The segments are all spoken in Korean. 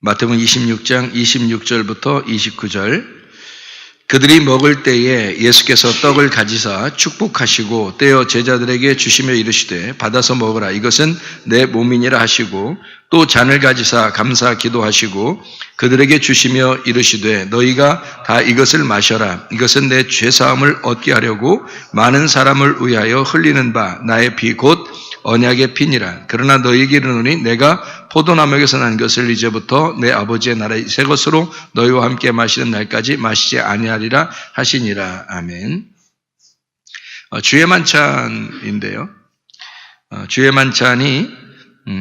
마태복음 26장 26절부터 29절. 그들이 먹을 때에 예수께서 떡을 가지사 축복하시고 떼어 제자들에게 주시며 이르시되 받아서 먹으라, 이것은 내 몸이니라 하시고, 또 잔을 가지사 감사 기도하시고 그들에게 주시며 이르시되 너희가 다 이것을 마셔라, 이것은 내 죄사함을 얻게 하려고 많은 사람을 위하여 흘리는 바 나의 피 곧 언약의 피니라. 그러나 너희에게 이르노니 내가 포도나무에서 난 것을 이제부터 내 아버지의 나라의 새 것으로 너희와 함께 마시는 날까지 마시지 아니하리라 하시니라. 아멘. 주의 만찬인데요. 주의 만찬이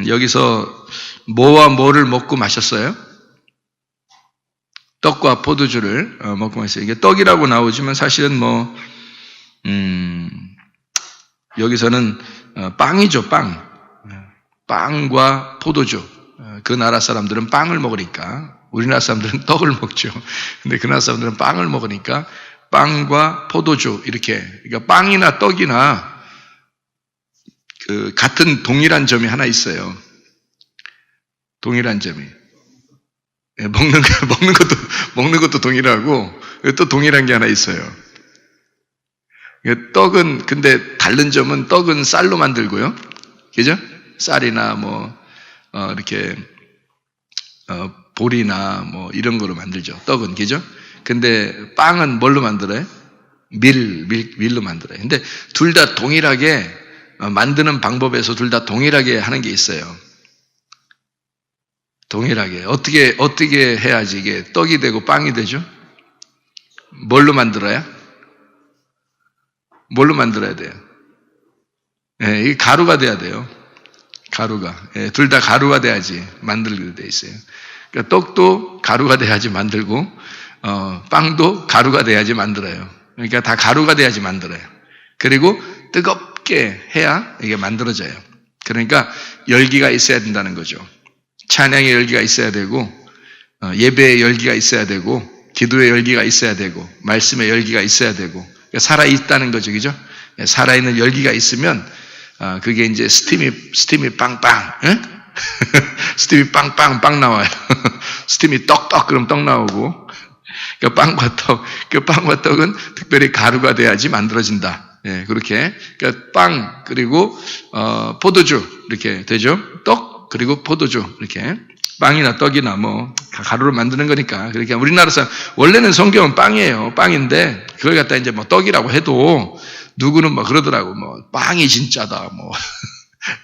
여기서 뭐와 뭐를 먹고 마셨어요? 떡과 포도주를 먹고 마셨어요. 이게 떡이라고 나오지만 사실은 여기서는 빵이죠, 빵. 빵과 포도주. 그 나라 사람들은 빵을 먹으니까, 우리나라 사람들은 떡을 먹죠. 근데 그 나라 사람들은 빵을 먹으니까 빵과 포도주, 이렇게. 그러니까 빵이나 떡이나 같은 동일한 점이 하나 있어요. 동일한 점이. 먹는 것도 동일하고, 또 동일한 게 하나 있어요. 떡은, 근데 다른 점은 떡은 쌀로 만들고요. 그죠? 쌀이나 이렇게, 보리나 이런 거로 만들죠. 떡은, 그죠? 근데 빵은 뭘로 만들어요? 밀로 만들어요. 근데 둘 다 동일하게, 만드는 방법에서 둘 다 동일하게 하는 게 있어요. 동일하게. 어떻게 해야지 이게 떡이 되고 빵이 되죠? 뭘로 만들어야? 뭘로 만들어야 돼요? 예, 이게 가루가 돼야 돼요. 가루가. 예, 둘 다 가루가 돼야지 만들게 돼 있어요. 그러니까 떡도 가루가 돼야지 만들고, 빵도 가루가 돼야지 만들어요. 그러니까 다 가루가 돼야지 만들어요. 그리고 뜨겁게 해야 이게 만들어져요. 그러니까 열기가 있어야 된다는 거죠. 찬양의 열기가 있어야 되고, 예배의 열기가 있어야 되고, 기도의 열기가 있어야 되고, 말씀의 열기가 있어야 되고, 살아있다는 거죠. 그죠? 살아있는 열기가 있으면, 그게 이제 스팀이 빵빵, 예? 스팀이 빵빵 나와요. 스팀이 떡떡, 그럼 떡 나오고, 빵과 떡은 특별히 가루가 돼야지 만들어진다. 예, 그렇게. 그러니까 빵, 그리고, 포도주, 이렇게 되죠? 떡, 그리고 포도주, 이렇게. 빵이나 떡이나 가루로 만드는 거니까. 그러니까 우리나라 사람, 원래는 성경은 빵이에요. 빵인데, 그걸 갖다 이제 떡이라고 해도, 누구는 그러더라고. 빵이 진짜다.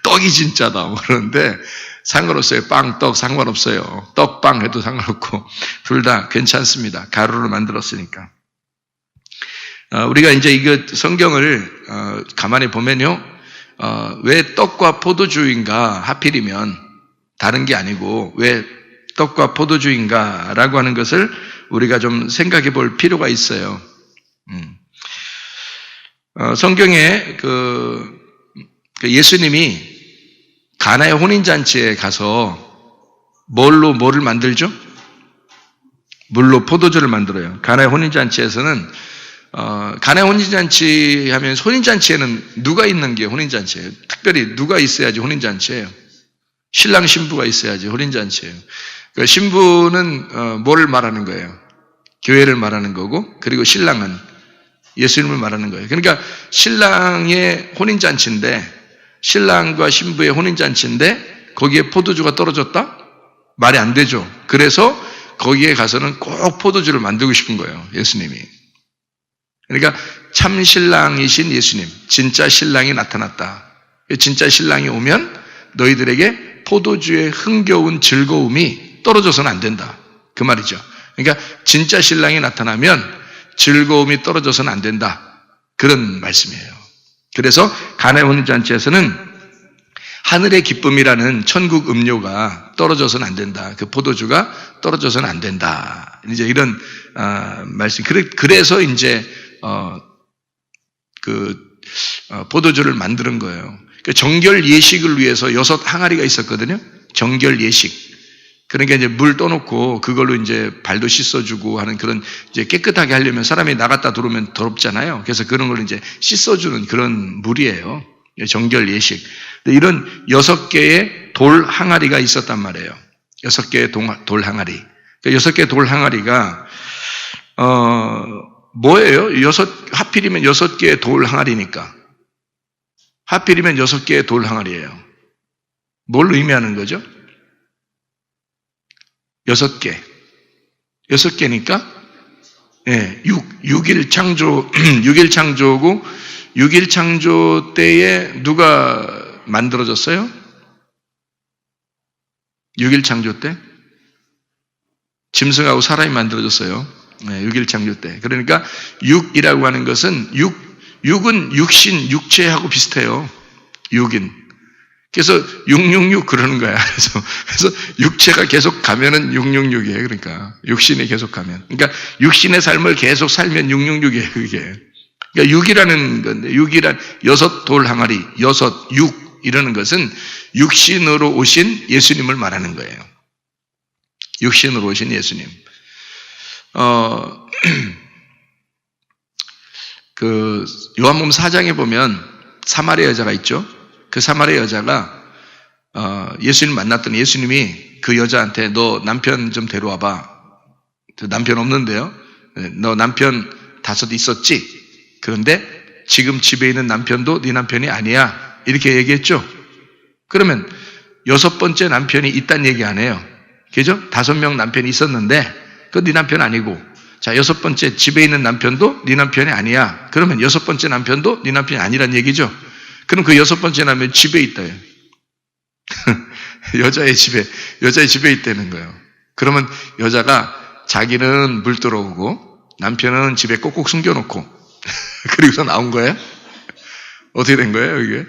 떡이 진짜다. 그러는데, 상관없어요. 빵, 떡 상관없어요. 떡, 빵 해도 상관없고, 둘 다 괜찮습니다. 가루로 만들었으니까. 우리가 이제 이거 성경을, 가만히 보면요. 왜 떡과 포도주인가 하필이면, 다른 게 아니고 왜 떡과 포도주인가 라고 하는 것을 우리가 좀 생각해 볼 필요가 있어요. 성경에 예수님이 가나의 혼인잔치에 가서 뭐를 만들죠? 물로 포도주를 만들어요. 가나의 혼인잔치에서는 가나의 혼인잔치 하면 혼인잔치에는 누가 있는 게 혼인잔치예요? 특별히 누가 있어야지 혼인잔치예요? 신랑 신부가 있어야지 혼인잔치예요. 그러니까 신부는 뭐를 말하는 거예요? 교회를 말하는 거고, 그리고 신랑은 예수님을 말하는 거예요. 그러니까 신랑의 혼인잔치인데, 신랑과 신부의 혼인잔치인데 거기에 포도주가 떨어졌다? 말이 안 되죠. 그래서 거기에 가서는 꼭 포도주를 만들고 싶은 거예요. 예수님이. 그러니까 참 신랑이신 예수님, 진짜 신랑이 나타났다. 진짜 신랑이 오면 너희들에게 포도주의 흥겨운 즐거움이 떨어져서는 안 된다. 그 말이죠. 그러니까 진짜 신랑이 나타나면 즐거움이 떨어져서는 안 된다. 그런 말씀이에요. 그래서 가나의 혼인잔치에서는 하늘의 기쁨이라는 천국 음료가 떨어져서는 안 된다. 그 포도주가 떨어져서는 안 된다. 이제 이런 말씀. 그래서 이제 포도주를 만드는 거예요. 정결 예식을 위해서 6 항아리가 있었거든요. 정결 예식. 그러니까 이제 물 떠놓고 그걸로 이제 발도 씻어주고 하는 그런 이제 깨끗하게 하려면 사람이 나갔다 들어오면 더럽잖아요. 그래서 그런 걸 이제 씻어주는 그런 물이에요. 정결 예식. 이런 6개의 돌 항아리가 있었단 말이에요. 6개의 돌 항아리. 6개의 돌 항아리가 뭐예요? 하필이면 6개의 돌 항아리니까. 하필이면 6개의 돌 항아리예요. 뭘 의미하는 거죠? 6개. 6개니까, 예, 6일 창조, 6일 창조고, 6일 창조 때에 누가 만들어졌어요? 6일 창조 때? 짐승하고 사람이 만들어졌어요. 네, 6일 창조 때. 그러니까 6이라고 하는 것은 6은 육신, 육체하고 비슷해요. 6인. 그래서 666 그러는 거야. 그래서 육체가 계속 가면은 666이에요. 그러니까 육신이 계속 가면. 그러니까 육신의 삶을 계속 살면 666이에요. 그게. 그러니까 6이라는 건데 6이란 6돌 항아리, 6 이라는 것은 육신으로 오신 예수님을 말하는 거예요. 육신으로 오신 예수님. 그 요한복음 4장에 보면 사마리아 여자가 있죠. 그 사마리아 여자가 예수님 만났더니 예수님이 그 여자한테 너 남편 좀 데려와봐. 남편 없는데요. 너 남편 5 있었지? 그런데 지금 집에 있는 남편도 네 남편이 아니야. 이렇게 얘기했죠. 그러면 6번째 남편이 있다는 얘기 안 해요. 그죠? 5명 남편이 있었는데 그건 네 남편 아니고, 자 6번째 집에 있는 남편도 네 남편이 아니야. 그러면 6번째 남편도 네 남편이 아니란 얘기죠. 그럼 그 6번째 남편이 집에 있다요. 여자의 집에 있다는 거예요. 그러면 여자가 자기는 물 들어오고 남편은 집에 꼭꼭 숨겨놓고 그리고서 나온 거예요. 어떻게 된 거예요 이게?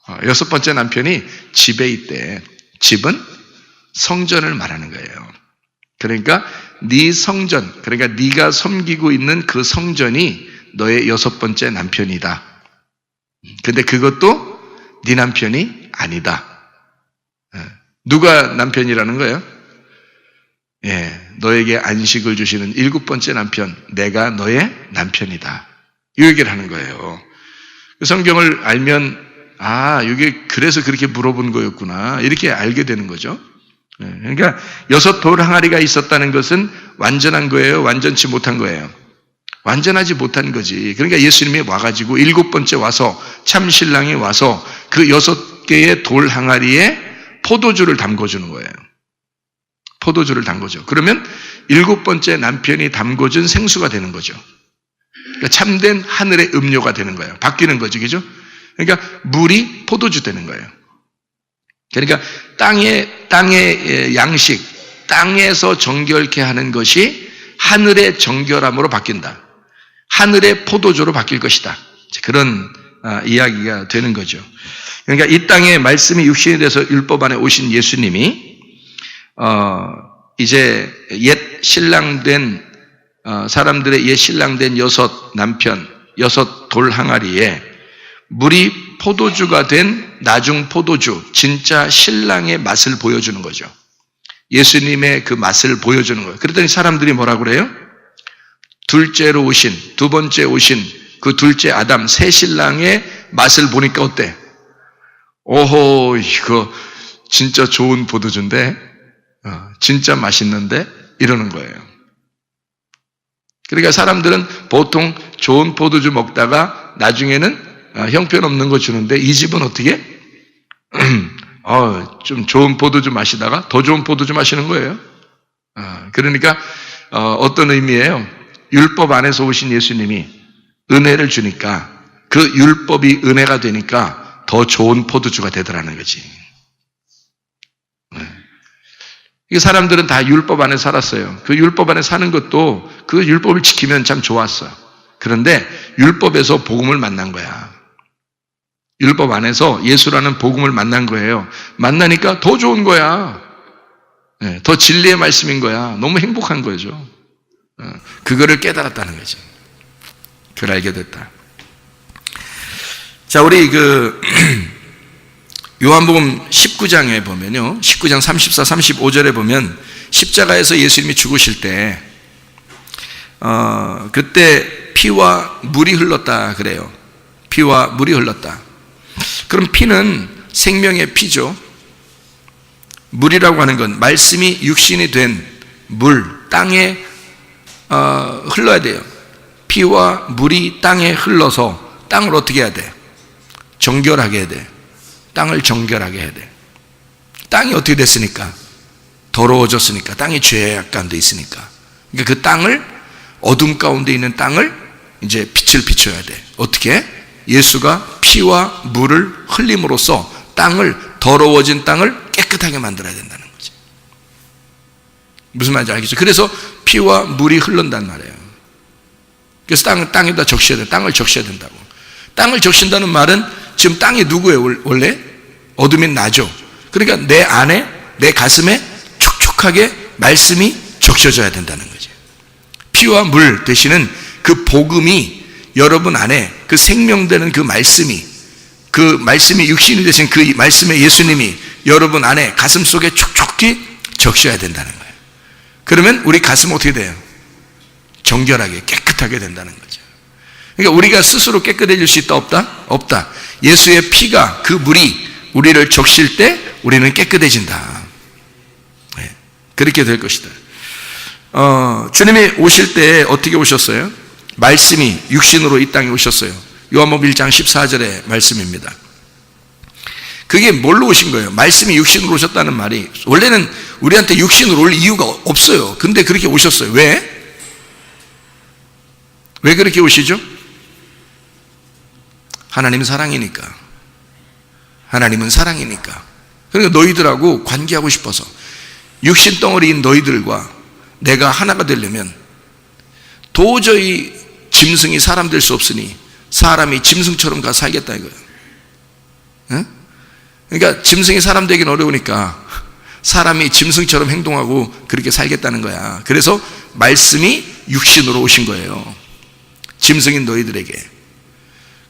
6번째 남편이 집에 있대. 집은 성전을 말하는 거예요. 그러니까 네 성전, 그러니까 네가 섬기고 있는 그 성전이 너의 6번째 남편이다. 근데 그것도 네 남편이 아니다. 누가 남편이라는 거예요? 예, 너에게 안식을 주시는 7번째 남편, 내가 너의 남편이다. 이 얘기를 하는 거예요. 성경을 알면 이게 그래서 그렇게 물어본 거였구나. 이렇게 알게 되는 거죠. 그러니까 6돌 항아리가 있었다는 것은 완전한 거예요? 완전치 못한 거예요? 완전하지 못한 거지. 그러니까 예수님이 와가지고 7번째 와서 참 신랑이 와서 그 6개의 돌 항아리에 포도주를 담궈주는 거예요. 포도주를 담궈줘. 그러면 7번째 남편이 담궈준 생수가 되는 거죠. 그러니까 참된 하늘의 음료가 되는 거예요. 바뀌는 거죠. 그죠? 그러니까 물이 포도주 되는 거예요. 그러니까 땅의 양식, 땅에서 정결케 하는 것이 하늘의 정결함으로 바뀐다. 하늘의 포도주로 바뀔 것이다. 그런 이야기가 되는 거죠. 그러니까 이 땅에 말씀이 육신이 돼서 율법 안에 오신 예수님이 이제 옛 신랑된 사람들의 옛 신랑된 6 남편, 6 돌 항아리에 물이 포도주가 된 나중 포도주, 진짜 신랑의 맛을 보여주는 거죠. 예수님의 그 맛을 보여주는 거예요. 그랬더니 사람들이 뭐라고 그래요? 둘째로 오신, 2번째 오신 그 둘째 아담, 새 신랑의 맛을 보니까 어때? 오호, 이거 진짜 좋은 포도주인데, 진짜 맛있는데? 이러는 거예요. 그러니까 사람들은 보통 좋은 포도주 먹다가 나중에는 형편없는 거 주는데 이 집은 어떻게? 좀 좋은 포도주 마시다가 더 좋은 포도주 마시는 거예요. 그러니까 어떤 의미예요? 율법 안에서 오신 예수님이 은혜를 주니까 그 율법이 은혜가 되니까 더 좋은 포도주가 되더라는 거지. 이 사람들은 다 율법 안에 살았어요. 그 율법 안에 사는 것도 그 율법을 지키면 참 좋았어요. 그런데 율법에서 복음을 만난 거야. 율법 안에서 예수라는 복음을 만난 거예요. 만나니까 더 좋은 거야. 더 진리의 말씀인 거야. 너무 행복한 거죠. 그거를 깨달았다는 거지. 그걸 알게 됐다. 자, 우리 요한복음 19장에 보면요. 19장 34, 35절에 보면 십자가에서 예수님이 죽으실 때 그때 피와 물이 흘렀다 그래요. 피와 물이 흘렀다. 그럼 피는 생명의 피죠. 물이라고 하는 건 말씀이 육신이 된 물, 땅에 흘러야 돼요. 피와 물이 땅에 흘러서 땅을 어떻게 해야 돼? 정결하게 해야 돼. 땅을 정결하게 해야 돼. 땅이 어떻게 됐으니까? 더러워졌으니까. 땅에 죄악감도 있으니까. 그러니까 그 땅을, 어둠 가운데 있는 땅을 이제 빛을 비춰야 돼. 어떻게? 예수가 피와 물을 흘림으로써 땅을, 더러워진 땅을 깨끗하게 만들어야 된다는 거지. 무슨 말인지 알겠죠? 그래서 피와 물이 흐른단 말이에요. 그래서 땅에다 적셔야 돼. 땅을 적셔야 된다고. 땅을 적신다는 말은 지금 땅이 누구예요? 원래? 어둠이 나죠. 그러니까 내 안에, 내 가슴에 촉촉하게 말씀이 적셔져야 된다는 거죠. 피와 물 되시는 그 복음이 여러분 안에, 그 생명되는 그 말씀이 육신이 되신 그 말씀의 예수님이 여러분 안에 가슴 속에 촉촉히 적셔야 된다는 거예요. 그러면 우리 가슴은 어떻게 돼요? 정결하게 깨끗하게 된다는 거죠. 그러니까 우리가 스스로 깨끗해질 수 있다 없다? 없다. 예수의 피가, 그 물이 우리를 적실 때 우리는 깨끗해진다. 네, 그렇게 될 것이다. 주님이 오실 때 어떻게 오셨어요? 말씀이 육신으로 이 땅에 오셨어요. 요한복음 1장 14절의 말씀입니다. 그게 뭘로 오신 거예요? 말씀이 육신으로 오셨다는 말이, 원래는 우리한테 육신으로 올 이유가 없어요. 근데 그렇게 오셨어요. 왜? 왜 그렇게 오시죠? 하나님은 사랑이니까. 하나님은 사랑이니까. 그러니까 너희들하고 관계하고 싶어서. 육신 덩어리인 너희들과 내가 하나가 되려면 도저히 짐승이 사람 될 수 없으니 사람이 짐승처럼 가서 살겠다 이거예요. 응? 그러니까 짐승이 사람 되긴 어려우니까 사람이 짐승처럼 행동하고 그렇게 살겠다는 거야. 그래서 말씀이 육신으로 오신 거예요. 짐승인 너희들에게.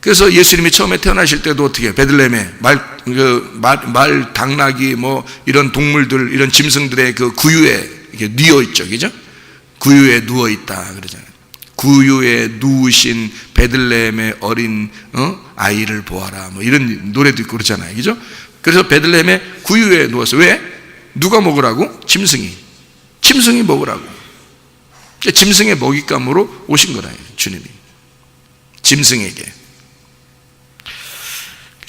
그래서 예수님이 처음에 태어나실 때도 어떻게 베들레헴에 말, 당나귀 뭐 이런 동물들, 이런 짐승들의 그 구유에 이렇게 누워 있죠, 그죠? 구유에 누워 있다 그러잖아요. 구유에 누우신 베들레헴의 어린 아이를 보아라, 뭐 이런 노래도 있고 그렇잖아요, 그죠? 그래서 베들레헴의 구유에 누웠어요. 왜? 누가 먹으라고? 짐승이 먹으라고. 짐승의 먹잇감으로 오신 거라, 주님이. 짐승에게.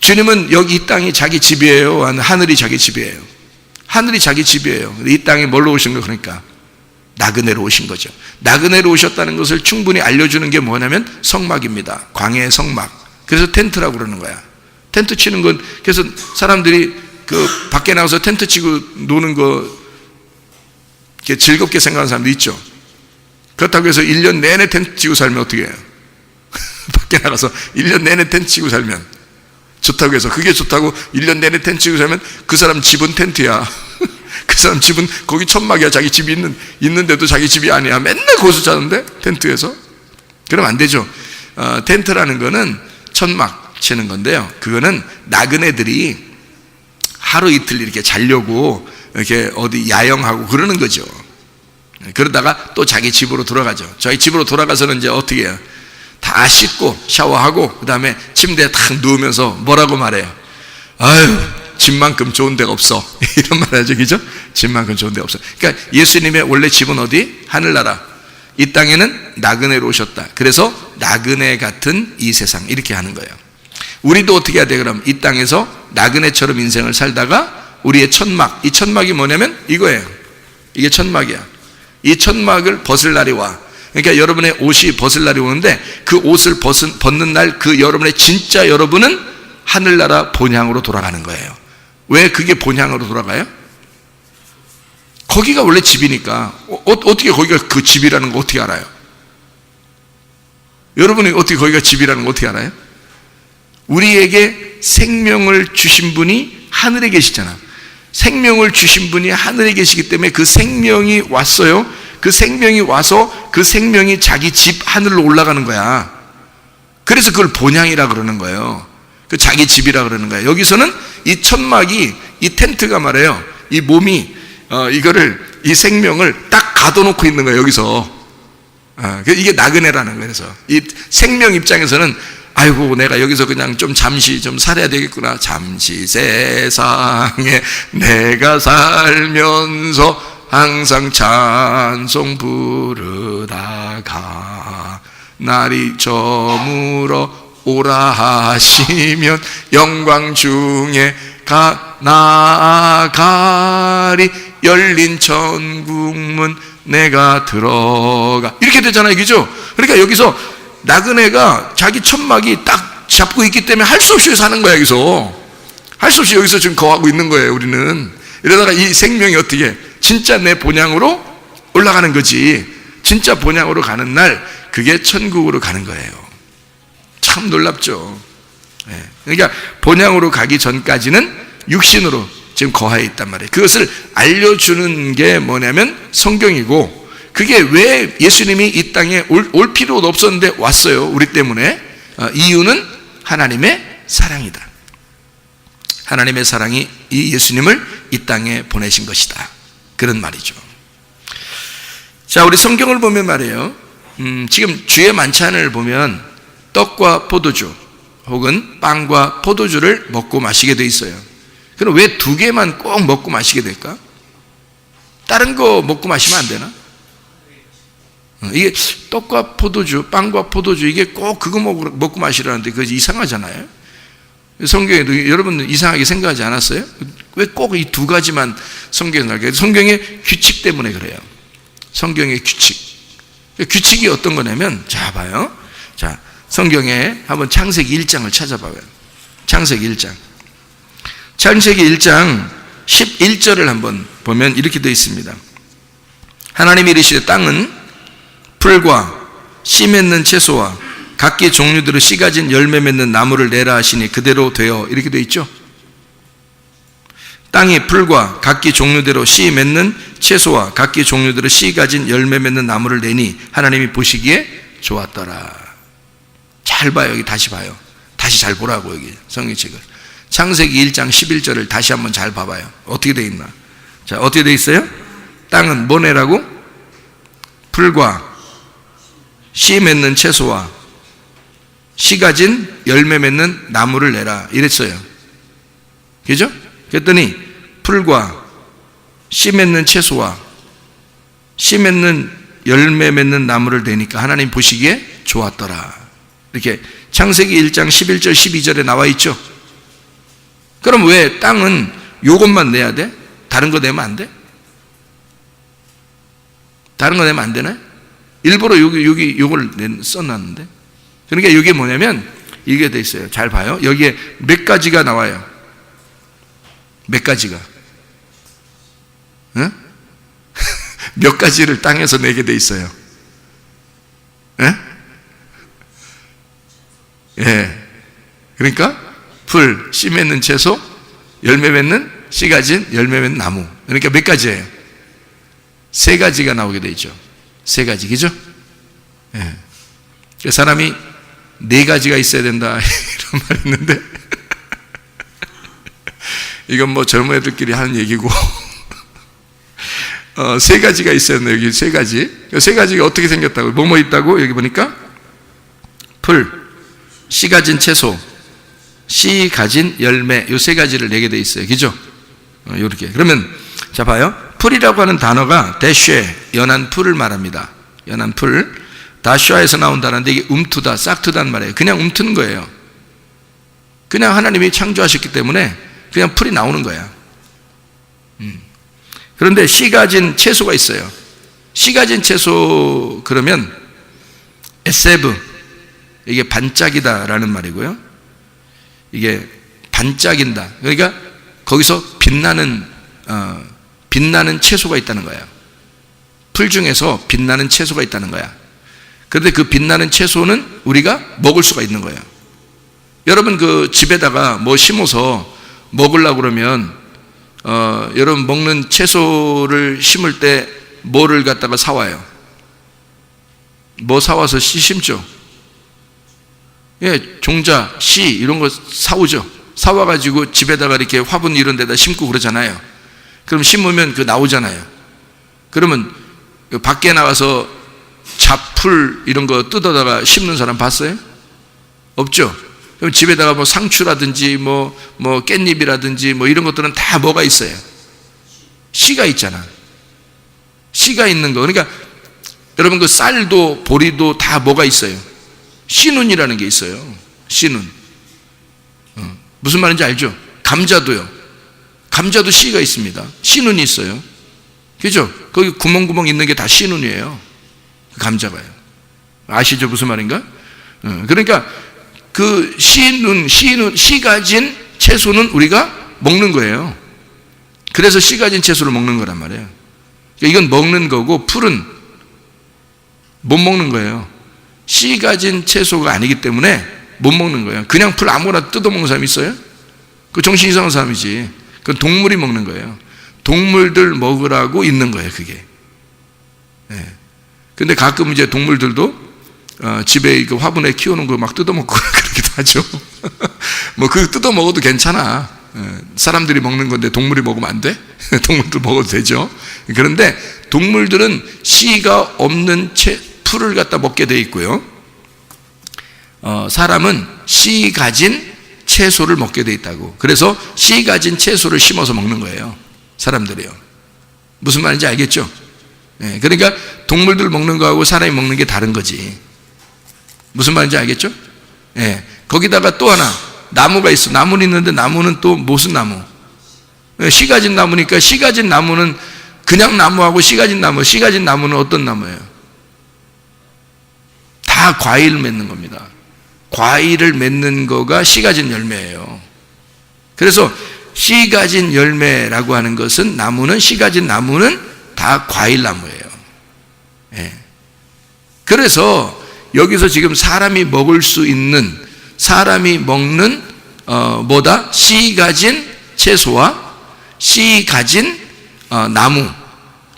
주님은 여기 이 땅이 자기 집이에요? 하늘이 자기 집이에요? 하늘이 자기 집이에요. 이 땅에 뭘로 오신 거? 그러니까 나그네로 오신 거죠. 나그네로 오셨다는 것을 충분히 알려주는 게 뭐냐면 성막입니다. 광야의 성막. 그래서 텐트라고 그러는 거야. 텐트 치는 건, 그래서 사람들이 그 밖에 나가서 텐트 치고 노는 거 이렇게 즐겁게 생각하는 사람도 있죠. 그렇다고 해서 1년 내내 텐트 치고 살면 어떻게 해요? 밖에 나가서 1년 내내 텐트 치고 살면 좋다고 해서, 그게 좋다고 1년 내내 텐트 치고 살면 그 사람 집은 텐트야. 그 사람 집은 거기 천막이야. 자기 집이 있는데도 자기 집이 아니야. 맨날 거기서 자는데 텐트에서. 그러면 안 되죠. 텐트라는 거는 천막 치는 건데요, 그거는 나그네들이 하루 이틀 이렇게 자려고 이렇게 어디 야영하고 그러는 거죠. 그러다가 또 자기 집으로 돌아가죠. 자기 집으로 돌아가서는 이제 어떻게 해요? 다 씻고 샤워하고 그 다음에 침대에 탁 누우면서 뭐라고 말해요? 아유, 집만큼 좋은 데가 없어. 이런 말 하죠, 그죠? 집만큼 좋은 데가 없어. 그러니까 예수님의 원래 집은 어디? 하늘나라. 이 땅에는 나그네로 오셨다. 그래서 나그네 같은 이 세상, 이렇게 하는 거예요. 우리도 어떻게 해야 돼? 그럼 이 땅에서 나그네처럼 인생을 살다가 우리의 천막, 이 천막이 뭐냐면 이거예요. 이게 천막이야. 이 천막을 벗을 날이 와. 그러니까 여러분의 옷이 벗을 날이 오는데, 그 옷을 벗는 날, 그 여러분의 진짜 여러분은 하늘나라 본향으로 돌아가는 거예요. 왜 그게 본향으로 돌아가요? 거기가 원래 집이니까. 어떻게 거기가 그 집이라는 거 어떻게 알아요? 여러분이 어떻게 거기가 집이라는 거 어떻게 알아요? 우리에게 생명을 주신 분이 하늘에 계시잖아. 생명을 주신 분이 하늘에 계시기 때문에 그 생명이 왔어요. 그 생명이 와서 그 생명이 자기 집 하늘로 올라가는 거야. 그래서 그걸 본향이라 그러는 거예요. 그 자기 집이라 그러는 거예요. 여기서는 이 천막이, 이 텐트가 말이에요, 이 몸이 이 생명을 딱 가둬놓고 있는 거예요, 여기서. 이게 나그네라는 거예요. 그래서 이 생명 입장에서는 아이고 내가 여기서 그냥 좀 잠시 좀 살아야 되겠구나. 잠시 세상에 내가 살면서 항상 찬송 부르다가 날이 저물어 오라 하시면 영광 중에 나아가리. 열린 천국문 내가 들어가. 이렇게 되잖아요, 그죠? 그러니까 여기서 나그네가 자기 천막이 딱 잡고 있기 때문에 할 수 없이 사는 거야. 여기서 할 수 없이 여기서 지금 거하고 있는 거예요. 우리는 이러다가 이 생명이 어떻게 진짜 내 본향으로 올라가는 거지. 진짜 본향으로 가는 날 그게 천국으로 가는 거예요. 참 놀랍죠. 그러니까 본향으로 가기 전까지는 육신으로 지금 거하에 있단 말이에요. 그것을 알려주는 게 뭐냐면 성경이고, 그게 왜 예수님이 이 땅에 올 필요도 없었는데 왔어요. 우리 때문에. 이유는 하나님의 사랑이다. 하나님의 사랑이 이 예수님을 이 땅에 보내신 것이다. 그런 말이죠. 자, 우리 성경을 보면 말이에요. 지금 주의 만찬을 보면 떡과 포도주 혹은 빵과 포도주를 먹고 마시게 돼 있어요. 그럼 왜 두 개만 꼭 먹고 마시게 될까? 다른 거 먹고 마시면 안 되나? 이게 떡과 포도주, 빵과 포도주, 이게 꼭 그거 먹고 마시라는데 그거 이상하잖아요. 성경에도 여러분 이상하게 생각하지 않았어요? 왜 꼭 이 두 가지만 성경에 나게? 성경의 규칙 때문에 그래요. 성경의 규칙. 규칙이 어떤 거냐면, 자 봐요. 자, 성경에 한번 창세기 1장을 찾아봐요. 창세기 1장. 창세기 1장 11절을 한번 보면 이렇게 되어 있습니다. 하나님이 이르시되 땅은 풀과 씨 맺는 채소와 각기 종류대로 씨 가진 열매 맺는 나무를 내라 하시니 그대로 되어. 이렇게 되어 있죠. 땅이 풀과 각기 종류대로 씨 맺는 채소와 각기 종류대로 씨 가진 열매 맺는 나무를 내니 하나님이 보시기에 좋았더라. 잘 봐요. 여기 다시 봐요. 다시 잘 보라고. 여기 성경책을 창세기 1장 11절을 다시 한번 잘 봐봐요. 어떻게 되어 있나? 자, 어떻게 되어 있어요? 땅은 뭐 내라고? 풀과 씨 맺는 채소와 씨 가진 열매 맺는 나무를 내라. 이랬어요. 그죠? 그랬더니 풀과 씨 맺는 채소와 씨 맺는 열매 맺는 나무를 내니까 하나님 보시기에 좋았더라. 이렇게 창세기 1장 11절 12절에 나와 있죠. 그럼 왜 땅은 요것만 내야 돼? 다른 거 내면 안 돼? 다른 거 내면 안 되나요? 일부러 여기 요걸 써놨는데. 그러니까 이게 뭐냐면 이게 돼 있어요. 잘 봐요. 여기에 몇 가지가 나와요. 몇 가지가. 응? 몇 가지를 땅에서 내게 돼 있어요. 예? 예. 그러니까 풀, 씨 맺는 채소, 열매 맺는 씨 가진 열매 맺는 나무. 그러니까 몇 가지예요? 세 가지가 나오게 돼 있죠. 세 가지, 그죠? 예. 사람이 네 가지가 있어야 된다 이런 말이 있는데 이건 뭐 젊은 애들끼리 하는 얘기고 세 가지가 있어야 된다. 여기 세 가지. 세 가지가 어떻게 생겼다고? 뭐뭐 있다고? 여기 보니까 풀, 씨 가진 채소, 씨 가진 열매, 요 세 가지를 내게 돼 있어요. 그죠? 요렇게. 그러면 자 봐요. 풀이라고 하는 단어가 대쉐, 연한 풀을 말합니다. 연한 풀. 다슈아에서 나온 단어인데 이게 움트다, 싹트다는 말이에요. 그냥 움트는 거예요. 그냥 하나님이 창조하셨기 때문에 그냥 풀이 나오는 거야. 그런데 씨 가진 채소가 있어요. 씨 가진 채소 그러면 에세브, 이게 반짝이다라는 말이고요. 이게 반짝인다. 그러니까 거기서 빛나는 채소가 있다는 거야. 풀 중에서 빛나는 채소가 있다는 거야. 그런데 그 빛나는 채소는 우리가 먹을 수가 있는 거예요. 여러분 그 집에다가 뭐 심어서 먹으려고 그러면 여러분 먹는 채소를 심을 때 뭐를 갖다가 사와요? 뭐 사와서 심죠? 예, 종자, 씨 이런 거 사오죠. 사와가지고 집에다가 이렇게 화분 이런 데다 심고 그러잖아요. 그럼 심으면 그 나오잖아요. 그러면 밖에 나가서 잡풀 이런 거 뜯어다가 심는 사람 봤어요? 없죠? 그럼 집에다가 뭐 상추라든지 뭐 깻잎이라든지 뭐 이런 것들은 다 뭐가 있어요? 씨가 있잖아. 씨가 있는 거. 그러니까 여러분 그 쌀도 보리도 다 뭐가 있어요? 씨눈이라는 게 있어요. 씨눈. 무슨 말인지 알죠? 감자도요. 감자도 씨가 있습니다. 씨눈이 있어요. 그죠? 거기 구멍구멍 있는 게 다 씨눈이에요. 감자가요. 아시죠? 무슨 말인가? 그러니까 그 씨 가진 채소는 우리가 먹는 거예요. 그래서 씨 가진 채소를 먹는 거란 말이에요. 그러니까 이건 먹는 거고 풀은 못 먹는 거예요. 씨 가진 채소가 아니기 때문에 못 먹는 거예요. 그냥 풀 아무거나 뜯어먹는 사람 있어요? 그 정신 이상한 사람이지. 그건 동물이 먹는 거예요. 동물들 먹으라고 있는 거예요, 그게. 근데 가끔 이제 동물들도 집에 그 화분에 키우는 거 막 뜯어먹고 그러기도 하죠. 뭐 그거 뜯어먹어도 괜찮아. 사람들이 먹는 건데 동물이 먹으면 안 돼? 동물도 먹어도 되죠. 그런데 동물들은 씨가 없는 풀을 갖다 먹게 돼 있고요. 사람은 씨 가진 채소를 먹게 돼 있다고. 그래서 씨 가진 채소를 심어서 먹는 거예요, 사람들이요. 무슨 말인지 알겠죠? 그러니까 동물들 먹는 거하고 사람이 먹는 게 다른 거지. 무슨 말인지 알겠죠? 거기다가 또 하나 나무가 있어. 나무는 있는데 나무는 또 무슨 나무? 씨 가진 나무니까 씨 가진 나무는 그냥 나무하고 씨 가진 나무는 어떤 나무예요? 다 과일 맺는 겁니다. 과일을 맺는 거가 씨 가진 열매예요. 그래서 씨 가진 열매라고 하는 것은 씨 가진 나무는 다 과일 나무예요. 그래서 여기서 지금 사람이 먹을 수 있는, 사람이 먹는 씨 가진 채소와 씨 가진 나무,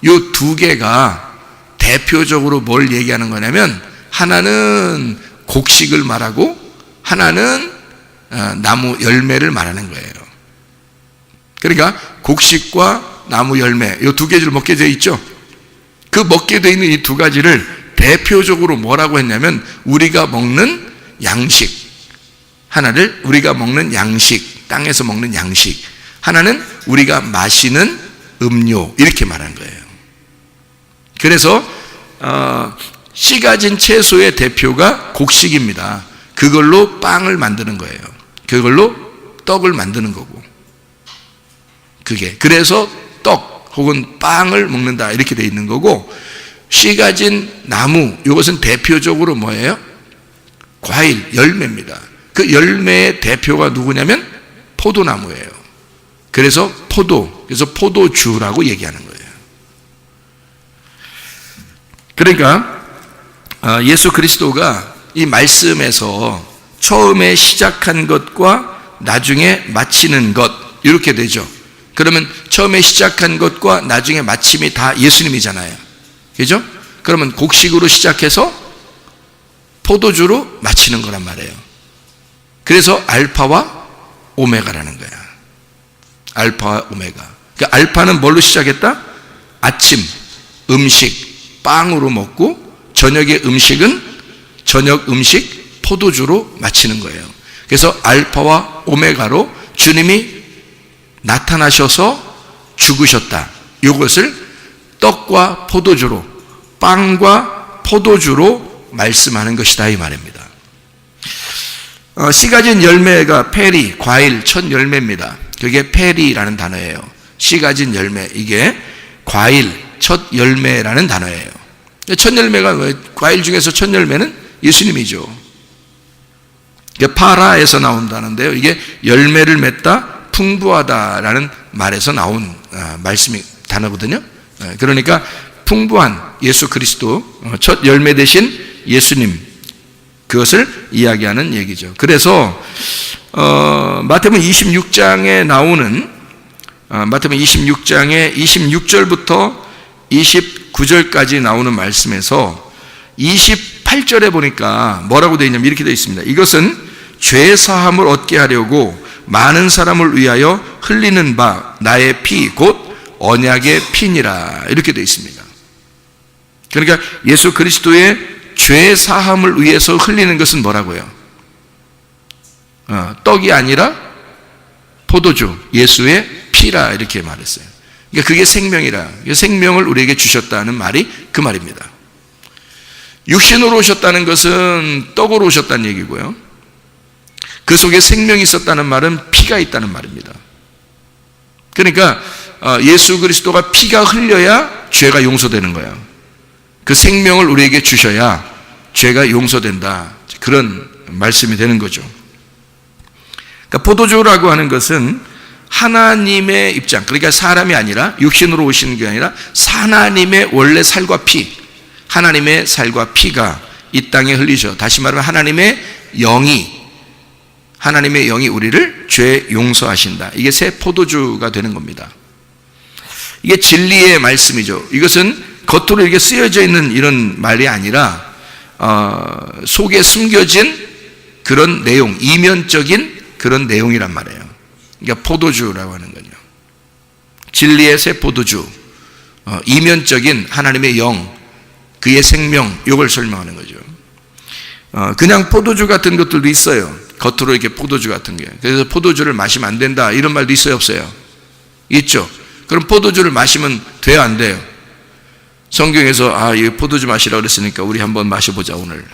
요 두 개가 대표적으로 뭘 얘기하는 거냐면, 하나는 곡식을 말하고 하나는 나무 열매를 말하는 거예요. 그러니까 곡식과 나무 열매, 이 두 개를 먹게 되어 있죠. 그 먹게 되어 있는 이 두 가지를 대표적으로 뭐라고 했냐면, 우리가 먹는 양식, 하나를 우리가 먹는 양식, 땅에서 먹는 양식, 하나는 우리가 마시는 음료, 이렇게 말한 거예요. 그래서 씨 가진 채소의 대표가 곡식입니다. 그걸로 빵을 만드는 거예요. 그걸로 떡을 만드는 거고. 그래서 떡 혹은 빵을 먹는다, 이렇게 돼 있는 거고, 씨 가진 나무, 이것은 대표적으로 뭐예요? 과일, 열매입니다. 그 열매의 대표가 누구냐면 포도나무예요. 그래서 포도주라고 얘기하는 거예요. 그러니까 예수 그리스도가 이 말씀에서 처음에 시작한 것과 나중에 마치는 것, 이렇게 되죠. 그러면 처음에 시작한 것과 나중에 마침이 다 예수님이잖아요. 그죠? 그러면 곡식으로 시작해서 포도주로 마치는 거란 말이에요. 그래서 알파와 오메가라는 거야. 알파와 오메가. 그러니까 알파는 뭘로 시작했다? 아침 음식 빵으로 먹고, 저녁의 음식은 저녁 음식 포도주로 마치는 거예요. 그래서 알파와 오메가로 주님이 나타나셔서 죽으셨다. 이것을 떡과 포도주로, 빵과 포도주로 말씀하는 것이다, 이 말입니다. 씨 가진 열매가 페리, 과일, 첫 열매입니다. 그게 페리라는 단어예요. 씨 가진 열매, 이게 과일, 첫 열매라는 단어예요. 첫 열매가, 과일 중에서 첫 열매는 예수님이죠. 이게 파라에서 나온다는데요. 이게 열매를 맺다, 풍부하다라는 말에서 나온 단어거든요. 그러니까 풍부한 예수 그리스도, 첫 열매 되신 예수님, 그것을 이야기하는 얘기죠. 그래서 마태복음 26장에 나오는, 마태복음 26장의 26절부터 29절까지 나오는 말씀에서 28절에 보니까 뭐라고 되어 있냐면 이렇게 되어 있습니다. 이것은 죄 사함을 얻게 하려고 많은 사람을 위하여 흘리는 바 나의 피 곧 언약의 피니라, 이렇게 되어 있습니다. 그러니까 예수 그리스도의 죄 사함을 위해서 흘리는 것은 뭐라고요? 떡이 아니라 포도주, 예수의 피라 이렇게 말했어요. 그러니까 그게 생명이라. 생명을 우리에게 주셨다는 말이 그 말입니다. 육신으로 오셨다는 것은 떡으로 오셨다는 얘기고요. 그 속에 생명이 있었다는 말은 피가 있다는 말입니다. 그러니까 예수 그리스도가 피가 흘려야 죄가 용서되는 거예요. 그 생명을 우리에게 주셔야 죄가 용서된다. 그런 말씀이 되는 거죠. 그러니까 포도주라고 하는 것은 하나님의 입장, 그러니까 사람이 아니라 육신으로 오시는 게 아니라 하나님의 원래 살과 피, 하나님의 살과 피가 이 땅에 흘리셔. 다시 말하면 하나님의 영이 우리를 죄 용서하신다. 이게 새 포도주가 되는 겁니다. 이게 진리의 말씀이죠. 이것은 겉으로 이렇게 쓰여져 있는 이런 말이 아니라 속에 숨겨진 그런 내용, 이면적인 그런 내용이란 말이에요. 그러니까 포도주라고 하는 거죠. 진리의 새 포도주, 이면적인 하나님의 영, 그의 생명, 이걸 설명하는 거죠. 그냥 포도주 같은 것들도 있어요. 겉으로 이렇게 포도주 같은 게. 그래서 포도주를 마시면 안 된다 이런 말도 있어요, 없어요? 있죠. 그럼 포도주를 마시면 돼요, 안 돼요? 성경에서 이 포도주 마시라고 그랬으니까 우리 한번 마셔보자 오늘.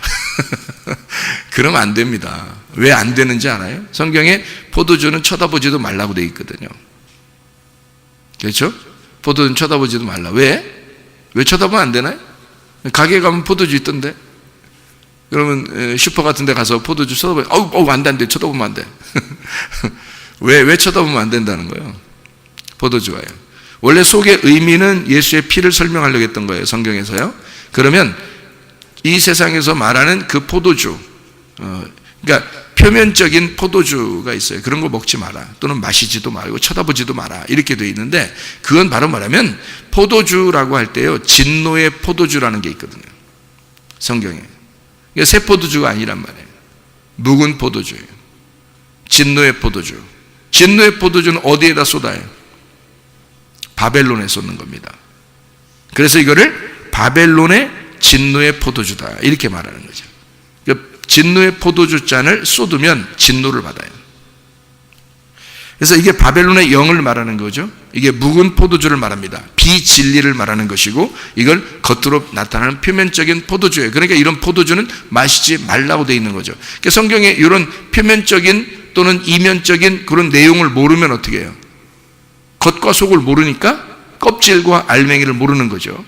그러면 안 됩니다. 왜 안 되는지 알아요? 성경에 포도주는 쳐다보지도 말라고 되어 있거든요. 그렇죠? 포도주는 쳐다보지도 말라. 왜? 왜 쳐다보면 안 되나요? 가게에 가면 포도주 있던데. 그러면 슈퍼 같은 데 가서 포도주 쳐다보면 안 돼, 쳐다보면 안 돼. 왜 쳐다보면 안 된다는 거예요? 포도주가요. 원래 속의 의미는 예수의 피를 설명하려고 했던 거예요, 성경에서요. 그러면 이 세상에서 말하는 그 포도주, 그러니까 표면적인 포도주가 있어요. 그런 거 먹지 마라, 또는 마시지도 말고 쳐다보지도 마라, 이렇게 되어 있는데, 그건 바로 뭐냐면 포도주라고 할 때요, 진노의 포도주라는 게 있거든요, 성경에. 그러니까 새 포도주가 아니란 말이에요. 묵은 포도주예요. 진노의 포도주. 진노의 포도주는 어디에다 쏟아요? 바벨론에 쏟는 겁니다. 그래서 이거를 바벨론의 진노의 포도주다 이렇게 말하는 거죠. 그러니까 진노의 포도주 잔을 쏟으면 진노를 받아요. 그래서 이게 바벨론의 영을 말하는 거죠. 이게 묵은 포도주를 말합니다. 비진리를 말하는 것이고, 이걸 겉으로 나타나는 표면적인 포도주예요. 그러니까 이런 포도주는 마시지 말라고 되어 있는 거죠. 그러니까 성경에 이런 표면적인 또는 이면적인 그런 내용을 모르면 어떻게 해요? 겉과 속을 모르니까 껍질과 알맹이를 모르는 거죠.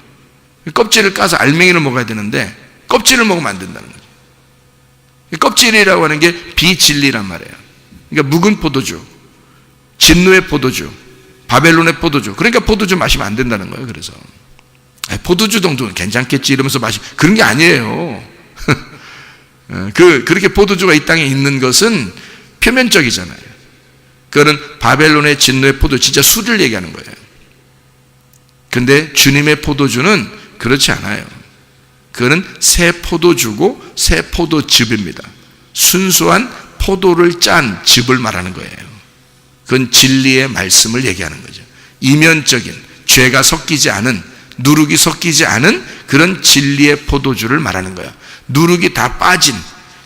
껍질을 까서 알맹이를 먹어야 되는데 껍질을 먹으면 안 된다는 거죠. 껍질이라고 하는 게 비진리란 말이에요. 그러니까 묵은 포도주, 진노의 포도주, 바벨론의 포도주. 그러니까 포도주 마시면 안 된다는 거예요. 그래서 포도주 정도는 괜찮겠지 이러면서 그런 게 아니에요. 그렇게 포도주가 이 땅에 있는 것은 표면적이잖아요. 그거는 바벨론의 진노의 포도, 진짜 술을 얘기하는 거예요. 근데 주님의 포도주는 그렇지 않아요. 그거는 새 포도주고 새 포도즙입니다. 순수한 포도를 짠 즙을 말하는 거예요. 그건 진리의 말씀을 얘기하는 거죠. 이면적인, 죄가 섞이지 않은, 누룩이 섞이지 않은 그런 진리의 포도주를 말하는 거예요. 누룩이 다 빠진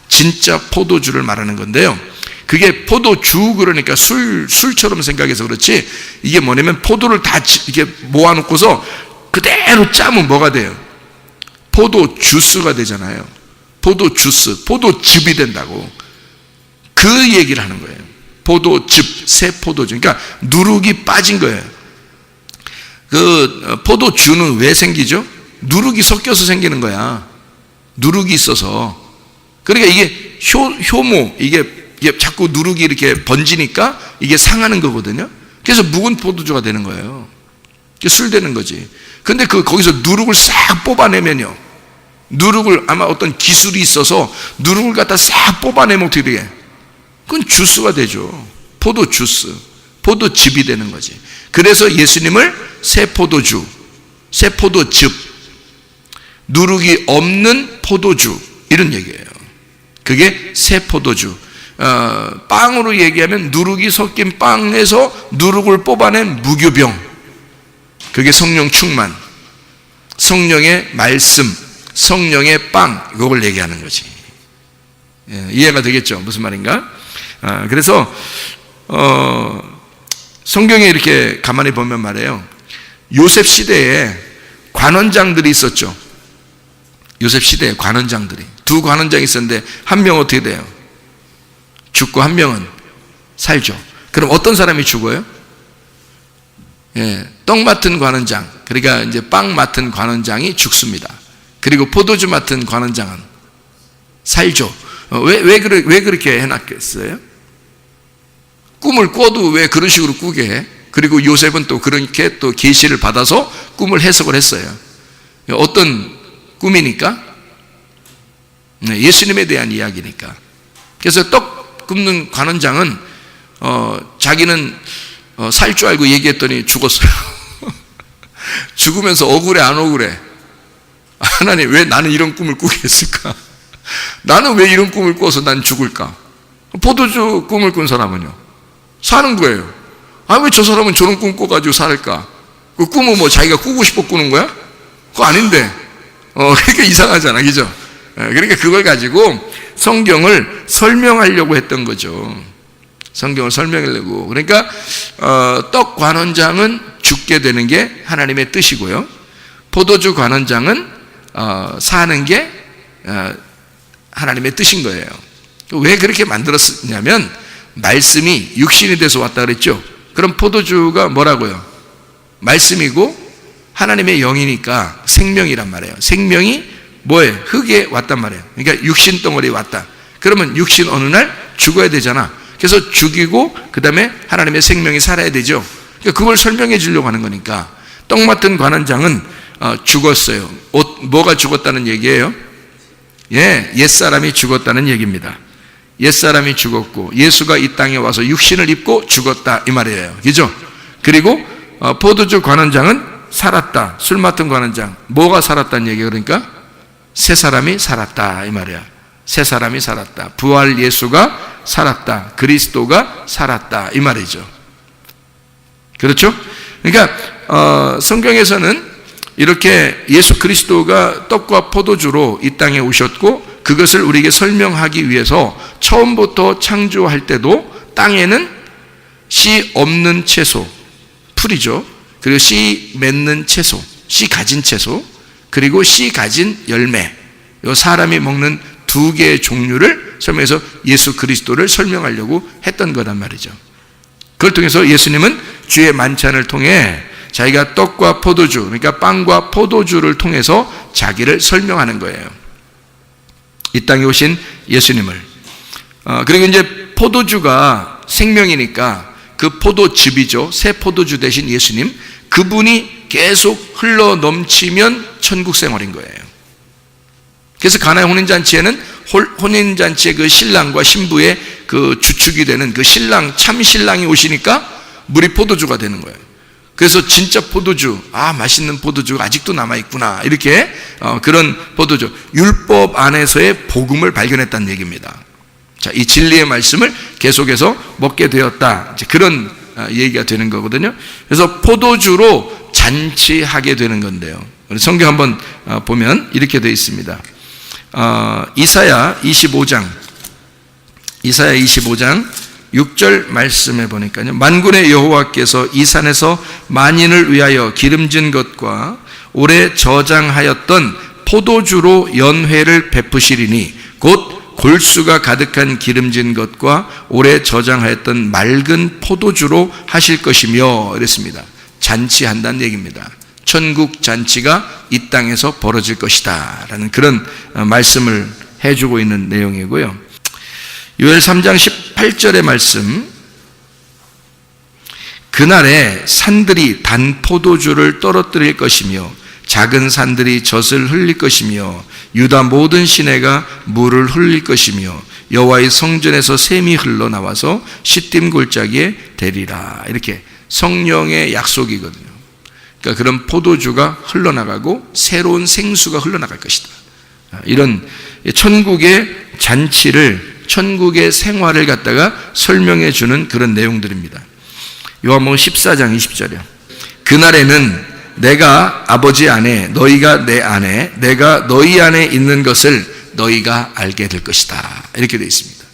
진짜 포도주를 말하는 건데요. 그게 포도주, 그러니까 술처럼 생각해서 그렇지, 이게 뭐냐면 포도를 다 이렇게 모아놓고서 그대로 짜면 뭐가 돼요? 포도 주스가 되잖아요. 포도 주스, 포도즙이 된다고. 그 얘기를 하는 거예요. 포도즙, 새 포도주. 그러니까 누룩이 빠진 거예요. 그 포도주는 왜 생기죠? 누룩이 섞여서 생기는 거야. 누룩이 있어서. 그러니까 이게 효모, 이게 자꾸 누룩이 이렇게 번지니까 이게 상하는 거거든요. 그래서 묵은 포도주가 되는 거예요. 술 되는 거지. 근데 거기서 누룩을 싹 뽑아내면요, 누룩을 아마 어떤 기술이 있어서 누룩을 갖다 싹 뽑아내면 어떻게 돼? 그건 주스가 되죠. 포도 주스, 포도즙이 되는 거지. 그래서 예수님을 새 포도주, 새 포도즙, 누룩이 없는 포도주, 이런 얘기예요. 그게 새 포도주. 빵으로 얘기하면 누룩이 섞인 빵에서 누룩을 뽑아낸 무교병, 그게 성령 충만, 성령의 말씀, 성령의 빵, 이걸 얘기하는 거지. 이해가 되겠죠? 무슨 말인가? 그래서 성경에 이렇게 가만히 보면 말이에요. 요셉 시대에 관원장들이 있었죠. 요셉 시대에 관원장들이 두 관원장이 있었는데 한 명은 어떻게 돼요? 죽고 한 명은 살죠. 그럼 어떤 사람이 죽어요? 떡 맡은 관원장, 그러니까 이제 빵 맡은 관원장이 죽습니다. 그리고 포도주 맡은 관원장은 살죠. 왜 그렇게 해놨겠어요? 꿈을 꿔도 왜 그런 식으로 꾸게 해? 그리고 요셉은 또 그렇게 또 계시를 받아서 꿈을 해석을 했어요. 어떤 꿈이니까? 예수님에 대한 이야기니까. 그래서 떡 굽는 관원장은 자기는 살 줄 알고 얘기했더니 죽었어요. 죽으면서 억울해 안 억울해? 하나님, 왜 나는 이런 꿈을 꾸게 했을까? 나는 왜 이런 꿈을 꿔서 난 죽을까? 포도주 꿈을 꾼 사람은요 사는 거예요. 왜 저 사람은 저런 꿈 꿔가지고 살까? 그 꿈은 뭐 자기가 꾸고 싶어 꾸는 거야? 그거 아닌데. 그러니까 이상하잖아, 그죠? 그러니까 그걸 가지고 성경을 설명하려고 했던 거죠. 성경을 설명하려고. 그러니까 떡 관원장은 죽게 되는 게 하나님의 뜻이고요. 포도주 관원장은 사는 게 하나님의 뜻인 거예요. 왜 그렇게 만들었냐면 말씀이 육신이 돼서 왔다 그랬죠. 그럼 포도주가 뭐라고요? 말씀이고 하나님의 영이니까 생명이란 말이에요. 생명이 뭐예요? 흙에 왔단 말이에요. 그러니까 육신 덩어리에 왔다. 그러면 육신 어느 날 죽어야 되잖아. 그래서 죽이고 그 다음에 하나님의 생명이 살아야 되죠. 그러니까 그걸 설명해 주려고 하는 거니까. 떡 맡은 관원장은 죽었어요. 뭐가 죽었다는 얘기예요? 옛사람이 죽었다는 얘기입니다. 옛사람이 죽었고 예수가 이 땅에 와서 육신을 입고 죽었다 이 말이에요. 그죠? 그리고 포도주 관원장은 살았다. 술 맡은 관원장 뭐가 살았다는 얘기예요? 그러니까 새 사람이 살았다 이 말이야. 새 사람이 살았다. 부활 예수가 살았다. 그리스도가 살았다 이 말이죠. 그렇죠? 그러니까 성경에서는 이렇게 예수 그리스도가 떡과 포도주로 이 땅에 오셨고 그것을 우리에게 설명하기 위해서 처음부터 창조할 때도 땅에는 씨 없는 채소, 풀이죠. 그리고 씨 맺는 채소, 씨 가진 채소, 그리고 씨 가진 열매, 이 사람이 먹는 두 개의 종류를 설명해서 예수 그리스도를 설명하려고 했던 거란 말이죠. 그걸 통해서 예수님은 주의 만찬을 통해 자기가 떡과 포도주, 그러니까 빵과 포도주를 통해서 자기를 설명하는 거예요. 이 땅에 오신 예수님을. 그리고 이제 포도주가 생명이니까 그 포도즙이죠. 새 포도주 대신 예수님, 그분이 계속 흘러 넘치면 천국 생활인 거예요. 그래서 가나의 혼인잔치에는 혼인잔치의 그 신랑과 신부의 그 주축이 되는 그 신랑, 참 신랑이 오시니까 물이 포도주가 되는 거예요. 그래서 진짜 포도주, 맛있는 포도주가 아직도 남아있구나. 이렇게 그런 포도주, 율법 안에서의 복음을 발견했다는 얘기입니다. 자, 이 진리의 말씀을 계속해서 먹게 되었다. 이제 그런 얘기가 되는 거거든요. 그래서 포도주로 잔치하게 되는 건데요. 우리 성경 한번 보면 이렇게 되어 있습니다. 이사야 25장 6절 말씀해 보니까요. 만군의 여호와께서 이 산에서 만인을 위하여 기름진 것과 오래 저장하였던 포도주로 연회를 베푸시리니 곧 골수가 가득한 기름진 것과 오래 저장하였던 맑은 포도주로 하실 것이며 이랬습니다. 잔치한다는 얘기입니다. 천국 잔치가 이 땅에서 벌어질 것이다 라는 그런 말씀을 해주고 있는 내용이고요. 요엘 3장 18절의 말씀, 그날에 산들이 단 포도주를 떨어뜨릴 것이며 작은 산들이 젖을 흘릴 것이며 유다 모든 시내가 물을 흘릴 것이며 여호와의 성전에서 샘이 흘러나와서 시딤 골짜기에 대리라. 이렇게 성령의 약속이거든요. 그러니까 그런 포도주가 흘러나가고 새로운 생수가 흘러나갈 것이다. 이런 천국의 잔치를, 천국의 생활을 갖다가 설명해 주는 그런 내용들입니다. 요한복음 14장 20절이요. 그날에는 내가 아버지 안에, 너희가 내 안에, 내가 너희 안에 있는 것을 너희가 알게 될 것이다. 이렇게 되어 있습니다.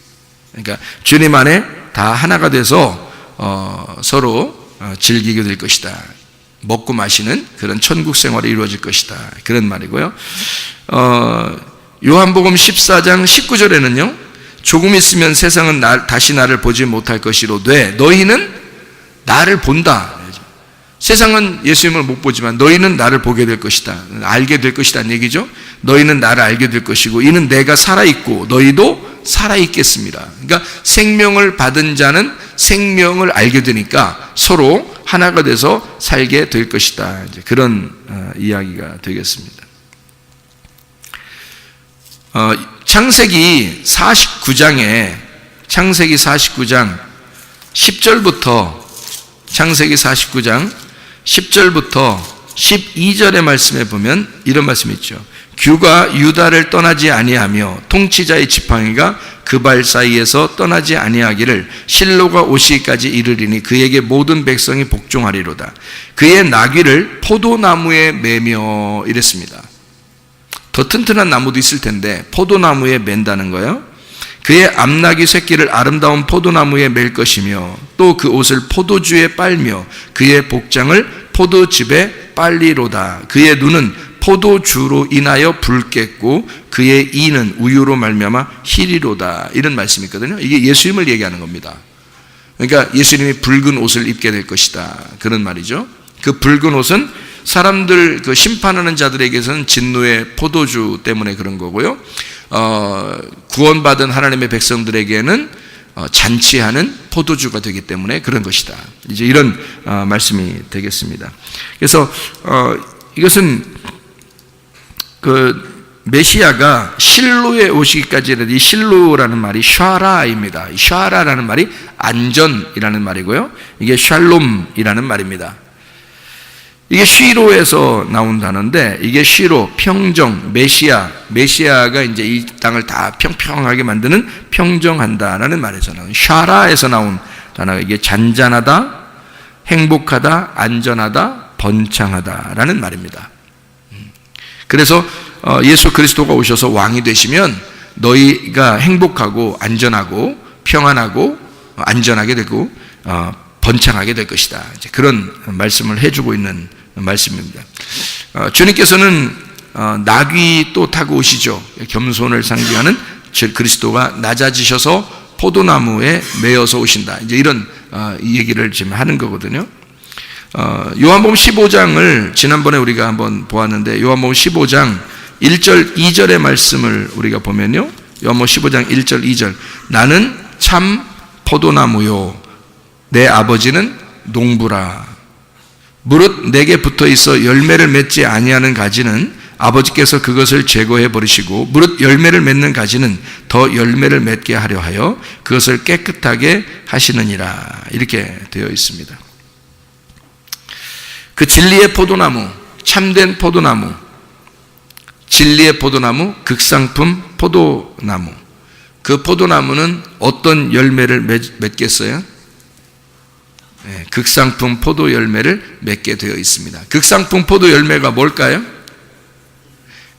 그러니까 주님 안에 다 하나가 돼서 서로 즐기게 될 것이다. 먹고 마시는 그런 천국 생활이 이루어질 것이다. 그런 말이고요. 요한복음 14장 19절에는요. 조금 있으면 세상은 다시 나를 보지 못할 것이로되 너희는 나를 본다. 세상은 예수님을 못 보지만 너희는 나를 보게 될 것이다. 알게 될 것이다는 얘기죠. 너희는 나를 알게 될 것이고 이는 내가 살아있고 너희도 살아있겠습니다. 그러니까 생명을 받은 자는 생명을 알게 되니까 서로 하나가 돼서 살게 될 것이다. 이제 그런 이야기가 되겠습니다. 창세기 49장 10절부터 창세기 49장 10절부터 12절의 말씀에 보면 이런 말씀이 있죠. 규가 유다를 떠나지 아니하며 통치자의 지팡이가 그 발 사이에서 떠나지 아니하기를 실로가 오시기까지 이르리니 그에게 모든 백성이 복종하리로다. 그의 나귀를 포도나무에 매며 이랬습니다. 더 튼튼한 나무도 있을 텐데 포도나무에 맨다는 거예요. 그의 암나귀 새끼를 아름다운 포도나무에 맬 것이며 또 그 옷을 포도주에 빨며 그의 복장을 포도즙에 빨리로다. 그의 눈은 포도주로 인하여 붉겠고 그의 이는 우유로 말미암아 희리로다. 이런 말씀이 있거든요. 이게 예수님을 얘기하는 겁니다. 그러니까 예수님이 붉은 옷을 입게 될 것이다. 그런 말이죠. 그 붉은 옷은 사람들 그 심판하는 자들에게서는 진노의 포도주 때문에 그런 거고요. 구원받은 하나님의 백성들에게는 잔치하는 포도주가 되기 때문에 그런 것이다. 이제 이런 말씀이 되겠습니다. 그래서 이것은 그 메시아가 실로에 오시기까지 이 실로라는 말이 샤라입니다. 샤라라는 말이 안전이라는 말이고요. 이게 샬롬이라는 말입니다. 이게 쉬로에서 나온 단어인데 이게 쉬로, 평정, 메시아가 이제 이 땅을 다 평평하게 만드는 평정한다라는 말에서 나온 샤라에서 나온 단어가 이게 잔잔하다, 행복하다, 안전하다, 번창하다라는 말입니다. 그래서 예수 그리스도가 오셔서 왕이 되시면 너희가 행복하고 안전하고 평안하고 안전하게 되고 번창하게 될 것이다. 이제 그런 말씀을 해주고 있는 말씀입니다. 주님께서는 나귀 또 타고 오시죠. 겸손을 상징하는 그리스도가 낮아지셔서 포도나무에 매어서 오신다. 이제 이런 이 얘기를 지금 하는 거거든요. 요한복음 15장을 지난번에 우리가 한번 보았는데 요한복음 15장 1절 2절의 말씀을 우리가 보면요. 요한복음 15장 1절 2절 나는 참 포도나무요 내 아버지는 농부라. 무릇 내게 붙어 있어 열매를 맺지 아니하는 가지는 아버지께서 그것을 제거해 버리시고 무릇 열매를 맺는 가지는 더 열매를 맺게 하려 하여 그것을 깨끗하게 하시느니라. 이렇게 되어 있습니다. 그 진리의 포도나무, 참된 포도나무, 진리의 포도나무, 극상품 포도나무. 그 포도나무는 어떤 열매를 맺겠어요? 네, 극상품 포도 열매를 맺게 되어 있습니다. 극상품 포도 열매가 뭘까요?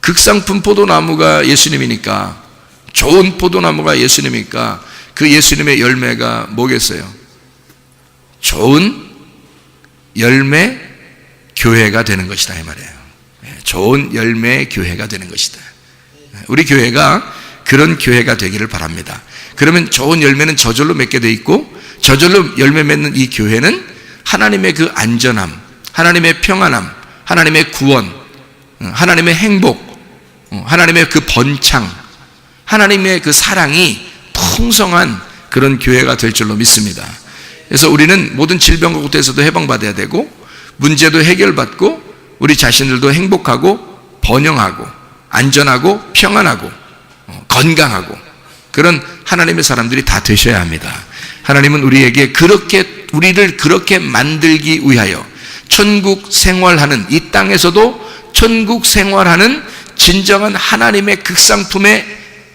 극상품 포도나무가 예수님이니까, 좋은 포도나무가 예수님이니까 그 예수님의 열매가 뭐겠어요? 좋은 열매 교회가 되는 것이다 이 말이에요. 좋은 열매의 교회가 되는 것이다. 우리 교회가 그런 교회가 되기를 바랍니다. 그러면 좋은 열매는 저절로 맺게 돼 있고 저절로 열매 맺는 이 교회는 하나님의 그 안전함, 하나님의 평안함, 하나님의 구원, 하나님의 행복, 하나님의 그 번창, 하나님의 그 사랑이 풍성한 그런 교회가 될 줄로 믿습니다. 그래서 우리는 모든 질병과 고통에서도 해방받아야 되고 문제도 해결받고 우리 자신들도 행복하고 번영하고 안전하고 평안하고 건강하고 그런 하나님의 사람들이 다 되셔야 합니다. 하나님은 우리에게 우리를 그렇게 만들기 위하여 천국 생활하는 이 땅에서도 천국 생활하는 진정한 하나님의 극상품의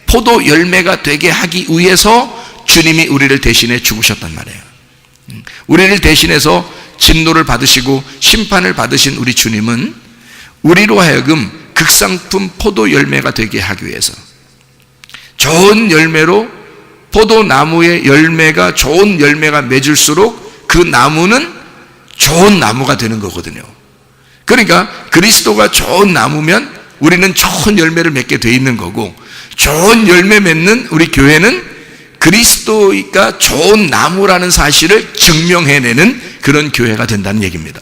포도 열매가 되게 하기 위해서 주님이 우리를 대신해 죽으셨단 말이에요. 우리를 대신해서 진노를 받으시고 심판을 받으신 우리 주님은 우리로 하여금 극상품 포도 열매가 되게 하기 위해서 좋은 열매로 포도나무의 열매가 좋은 열매가 맺을수록 그 나무는 좋은 나무가 되는 거거든요. 그러니까 그리스도가 좋은 나무면 우리는 좋은 열매를 맺게 돼 있는 거고, 좋은 열매 맺는 우리 교회는 그리스도가 좋은 나무라는 사실을 증명해내는 그런 교회가 된다는 얘기입니다.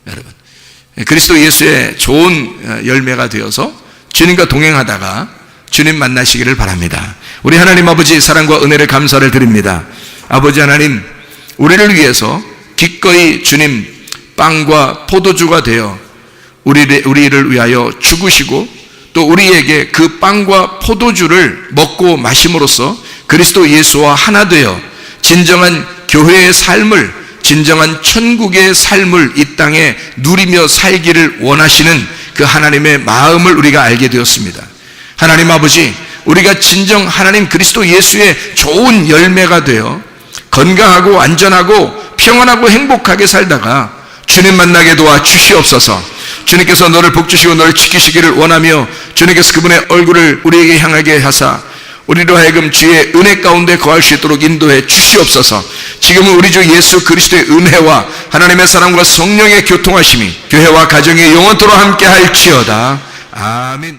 여러분, 그리스도 예수의 좋은 열매가 되어서 주님과 동행하다가 주님 만나시기를 바랍니다. 우리 하나님 아버지 사랑과 은혜를 감사를 드립니다. 아버지 하나님, 우리를 위해서 기꺼이 주님 빵과 포도주가 되어 우리를 위하여 죽으시고, 또 우리에게 그 빵과 포도주를 먹고 마심으로써 그리스도 예수와 하나 되어 진정한 교회의 삶을, 진정한 천국의 삶을 이 땅에 누리며 살기를 원하시는 그 하나님의 마음을 우리가 알게 되었습니다. 하나님 아버지, 우리가 진정 하나님 그리스도 예수의 좋은 열매가 되어 건강하고 안전하고 평안하고 행복하게 살다가 주님 만나게 도와 주시옵소서. 주님께서 너를 복주시고 너를 지키시기를 원하며 주님께서 그분의 얼굴을 우리에게 향하게 하사 우리로 하여금 주의 은혜 가운데 거할 수 있도록 인도해 주시옵소서. 지금은 우리 주 예수 그리스도의 은혜와 하나님의 사랑과 성령의 교통하심이 교회와 가정에 영원토록 함께 할지어다. 아멘.